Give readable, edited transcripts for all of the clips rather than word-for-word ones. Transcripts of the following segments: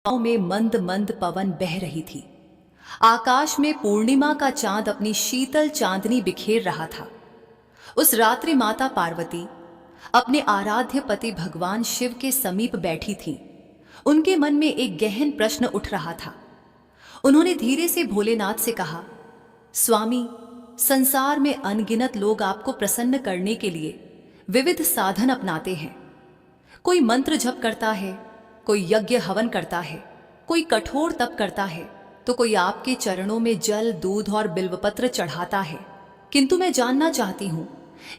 गांव में मंद मंद पवन बह रही थी। आकाश में पूर्णिमा का चांद अपनी शीतल चांदनी बिखेर रहा था। उस रात्रि माता पार्वती अपने आराध्य पति भगवान शिव के समीप बैठी थी। उनके मन में एक गहन प्रश्न उठ रहा था। उन्होंने धीरे से भोलेनाथ से कहा, स्वामी, संसार में अनगिनत लोग आपको प्रसन्न करने के लिए विविध साधन अपनाते हैं। कोई मंत्र जप करता है, कोई यज्ञ हवन करता है, कोई कठोर तप करता है, तो कोई आपके चरणों में जल, दूध और बिल्वपत्र चढ़ाता है। किंतु मैं जानना चाहती हूं,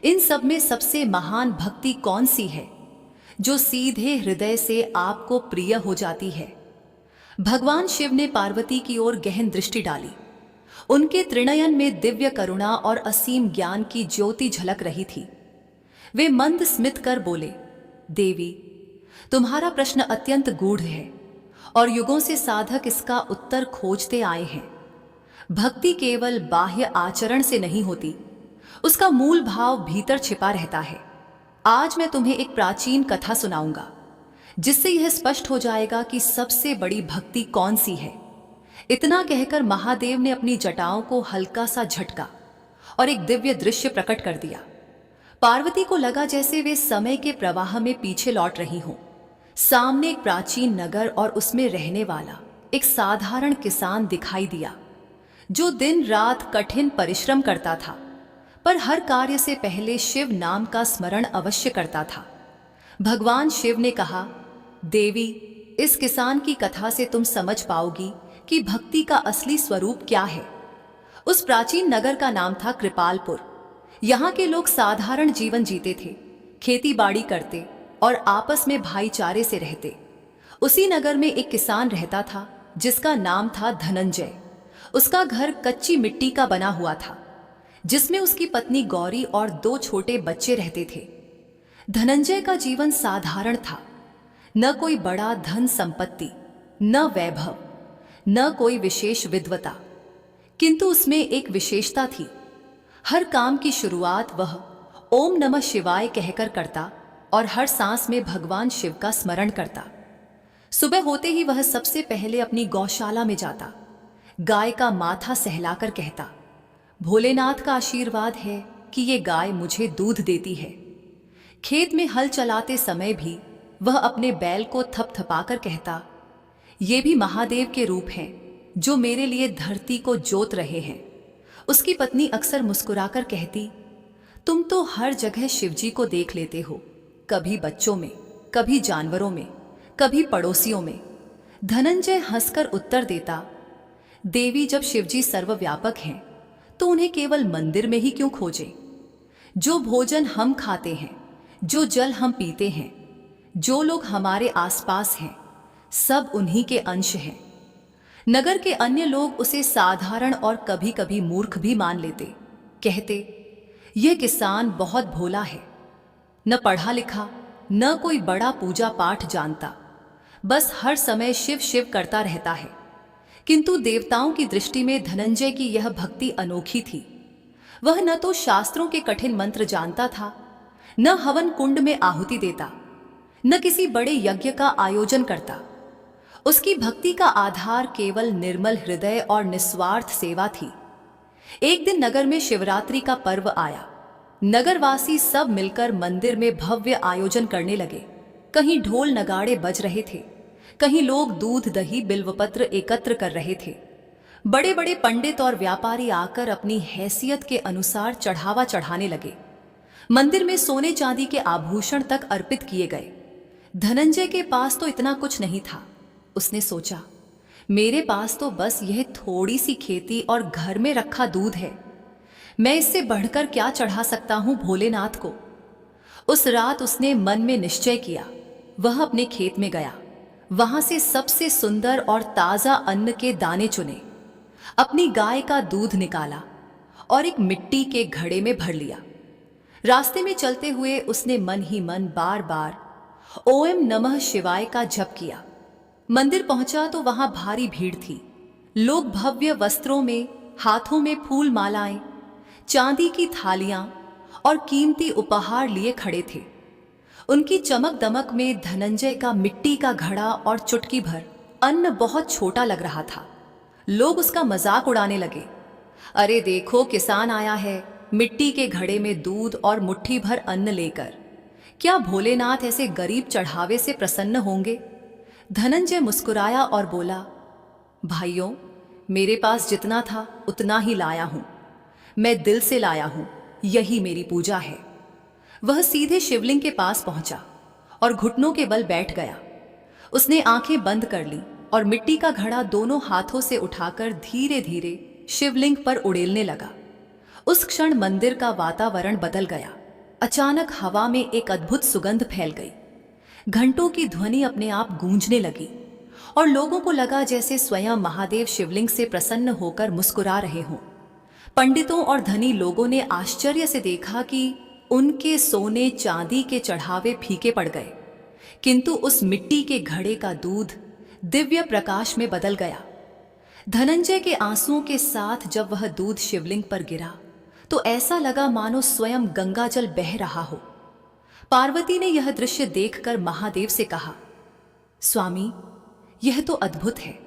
इन सब में सबसे महान भक्ति कौन सी है, जो सीधे हृदय से आपको प्रिय हो जाती है। भगवान शिव ने पार्वती की ओर गहन दृष्टि डाली। उनके त्रिनयन में दिव्य करुणा और असीम ज्ञान की ज्योति झलक रही थी। वे मंद स्मित कर बोले, देवी, तुम्हारा प्रश्न अत्यंत गूढ़ है और युगों से साधक इसका उत्तर खोजते आए हैं। भक्ति केवल बाह्य आचरण से नहीं होती, उसका मूल भाव भीतर छिपा रहता है। आज मैं तुम्हें एक प्राचीन कथा सुनाऊंगा, जिससे यह स्पष्ट हो जाएगा कि सबसे बड़ी भक्ति कौन सी है। इतना कहकर महादेव ने अपनी जटाओं को हल्का सा झटका और एक दिव्य दृश्य प्रकट कर दिया। पार्वती को लगा जैसे वे समय के प्रवाह में पीछे लौट रही हों। सामने एक प्राचीन नगर और उसमें रहने वाला एक साधारण किसान दिखाई दिया, जो दिन रात कठिन परिश्रम करता था, पर हर कार्य से पहले शिव नाम का स्मरण अवश्य करता था। भगवान शिव ने कहा, देवी, इस किसान की कथा से तुम समझ पाओगी कि भक्ति का असली स्वरूप क्या है। उस प्राचीन नगर का नाम था कृपालपुर। यहाँ के लोग साधारण जीवन जीते थे, खेती बाड़ी करते और आपस में भाईचारे से रहते। उसी नगर में एक किसान रहता था, जिसका नाम था धनंजय। उसका घर कच्ची मिट्टी का बना हुआ था, जिसमें उसकी पत्नी गौरी और 2 छोटे बच्चे रहते थे। धनंजय का जीवन साधारण था, न कोई बड़ा धन संपत्ति, न वैभव, न कोई विशेष विद्वता, किंतु उसमें एक विशेषता थी। हर काम की शुरुआत वह ओम नमः शिवाय कहकर करता और हर सांस में भगवान शिव का स्मरण करता। सुबह होते ही वह सबसे पहले अपनी गौशाला में जाता, गाय का माथा सहलाकर कहता, भोलेनाथ का आशीर्वाद है कि ये गाय मुझे दूध देती है। खेत में हल चलाते समय भी वह अपने बैल को थपथपाकर कहता, ये भी महादेव के रूप हैं, जो मेरे लिए धरती को जोत रहे हैं। उसकी पत्नी अक्सर मुस्कुराकर कहती, तुम तो हर जगह शिवजी को देख लेते हो, कभी बच्चों में, कभी जानवरों में, कभी पड़ोसियों में। धनंजय हंसकर उत्तर देता, देवी, जब शिवजी सर्वव्यापक हैं तो उन्हें केवल मंदिर में ही क्यों खोजें। जो भोजन हम खाते हैं, जो जल हम पीते हैं, जो लोग हमारे आसपास हैं, सब उन्हीं के अंश हैं। नगर के अन्य लोग उसे साधारण और कभी कभी मूर्ख भी मान लेते। कहते, यह किसान बहुत भोला है, न पढ़ा लिखा, न कोई बड़ा पूजा पाठ जानता, बस हर समय शिव शिव करता रहता है। किंतु देवताओं की दृष्टि में धनंजय की यह भक्ति अनोखी थी। वह न तो शास्त्रों के कठिन मंत्र जानता था, न हवन कुंड में आहुति देता, न किसी बड़े यज्ञ का आयोजन करता। उसकी भक्ति का आधार केवल निर्मल हृदय और निस्वार्थ सेवा थी। एक दिन नगर में शिवरात्रि का पर्व आया। नगरवासी सब मिलकर मंदिर में भव्य आयोजन करने लगे। कहीं ढोल नगाड़े बज रहे थे, कहीं लोग दूध दही बिल्वपत्र एकत्र कर रहे थे। बड़े बड़े पंडित और व्यापारी आकर अपनी हैसियत के अनुसार चढ़ावा चढ़ाने लगे। मंदिर में सोने चांदी के आभूषण तक अर्पित किए गए। धनंजय के पास तो इतना कुछ नहीं था। उसने सोचा, मेरे पास तो बस यह थोड़ी सी खेती और घर में रखा दूध है, मैं इससे बढ़कर क्या चढ़ा सकता हूं भोलेनाथ को। उस रात उसने मन में निश्चय किया। वह अपने खेत में गया, वहां से सबसे सुंदर और ताजा अन्न के दाने चुने, अपनी गाय का दूध निकाला और एक मिट्टी के घड़े में भर लिया। रास्ते में चलते हुए उसने मन ही मन बार बार ओम नमः शिवाय का जप किया। मंदिर पहुंचा तो वहां भारी भीड़ थी। लोग भव्य वस्त्रों में, हाथों में फूल मालाएं, चांदी की थालियां और कीमती उपहार लिए खड़े थे। उनकी चमक दमक में धनंजय का मिट्टी का घड़ा और चुटकी भर अन्न बहुत छोटा लग रहा था। लोग उसका मजाक उड़ाने लगे। अरे देखो, किसान आया है मिट्टी के घड़े में दूध और मुट्ठी भर अन्न लेकर। क्या भोलेनाथ ऐसे गरीब चढ़ावे से प्रसन्न होंगे? धनंजय मुस्कुराया और बोला, भाइयों, मेरे पास जितना था उतना ही लाया हूं। मैं दिल से लाया हूं, यही मेरी पूजा है। वह सीधे शिवलिंग के पास पहुंचा और घुटनों के बल बैठ गया। उसने आंखें बंद कर ली और मिट्टी का घड़ा दोनों हाथों से उठाकर धीरे धीरे शिवलिंग पर उड़ेलने लगा। उस क्षण मंदिर का वातावरण बदल गया। अचानक हवा में एक अद्भुत सुगंध फैल गई। घंटों की ध्वनि अपने आप गूंजने लगी और लोगों को लगा जैसे स्वयं महादेव शिवलिंग से प्रसन्न होकर मुस्कुरा रहे हों। पंडितों और धनी लोगों ने आश्चर्य से देखा कि उनके सोने चांदी के चढ़ावे फीके पड़ गए, किंतु उस मिट्टी के घड़े का दूध दिव्य प्रकाश में बदल गया। धनंजय के आंसुओं के साथ जब वह दूध शिवलिंग पर गिरा तो ऐसा लगा मानो स्वयं गंगाजल बह रहा हो। पार्वती ने यह दृश्य देखकर महादेव से कहा, स्वामी, यह तो अद्भुत है।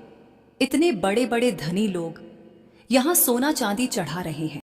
इतने बड़े बड़े धनी लोग यहां सोना चांदी चढ़ा रहे हैं।